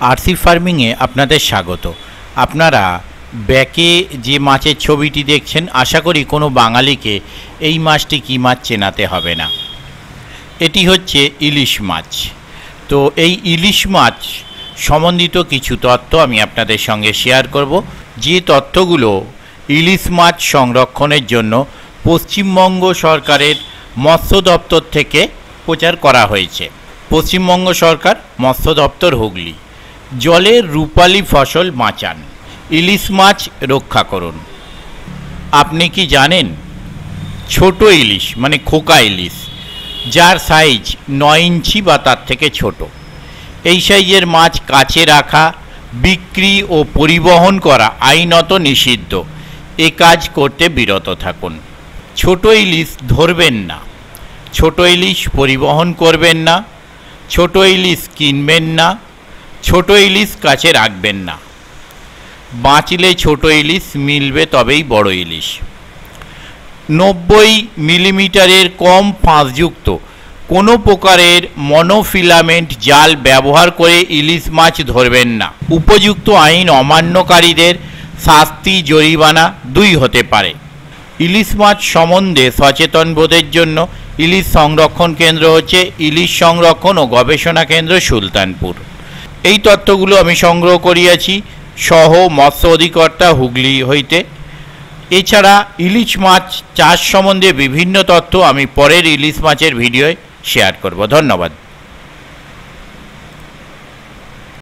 RC ফার্মিংয়ে আপনাদের স্বাগত। আপনারা ব্যাকে যে মাছের ছবিটি দেখছেন, আশা করি কোনো বাঙালিকে এই মাছটি কী মাছ চেনাতে হবে না। এটি হচ্ছে ইলিশ মাছ। তো এই ইলিশ মাছ সম্বন্ধিত কিছু তথ্য আমি আপনাদের সঙ্গে শেয়ার করব, যে তথ্যগুলো ইলিশ মাছ সংরক্ষণের জন্য পশ্চিমবঙ্গ সরকারের মৎস্য দপ্তর থেকে প্রচার করা হয়েছে। পশ্চিমবঙ্গ সরকার মৎস্য দপ্তর, হুগলি। জলের রূপালী ফসল বাঁচান, ইলিশ মাছ রক্ষা করুন। আপনি কি জানেন, ছোট ইলিশ মানে খোকা ইলিশ, যার সাইজ 9 ইঞ্চি বা তার থেকে ছোট, এই সাইজের মাছ কাছে রাখা, বিক্রি ও পরিবহন করা আইনত নিষিদ্ধ। এ কাজ করতে বিরত থাকুন। ছোট ইলিশ ধরবেন না, ছোট ইলিশ পরিবহন করবেন না, ছোট ইলিশ কিনবেন না, ছোট ইলিশ কাছে রাখবেন না। বাঁচলে ছোট ইলিশ, মিলবে তবেই বড় ইলিশ। 90 মিলিমিটারের কম ফাঁসযুক্ত কোনো প্রকারের মনোফিলামেন্ট জাল ব্যবহার করে ইলিশ মাছ ধরবেন না। উপযুক্ত আইন অমান্যকারীদের শাস্তি জরিমানা 2 হতে পারে। ইলিশ মাছ সম্বন্ধে সচেতন বোধের জন্য ইলিশ সংরক্ষণ কেন্দ্র হচ্ছে ইলিশ সংরক্ষণ ও গবেষণা কেন্দ্র, সুলতানপুর। এই তথ্যগুলো আমি সংগ্রহ করিয়াছি সহ মৎস্য অধিকর্তা, হুগলি হইতে। এছাড়া ইলিশ মাছ চাষ সম্বন্ধে বিভিন্ন তথ্য আমি পরের ইলিশ মাছের ভিডিওয় শেয়ার করব। ধন্যবাদ।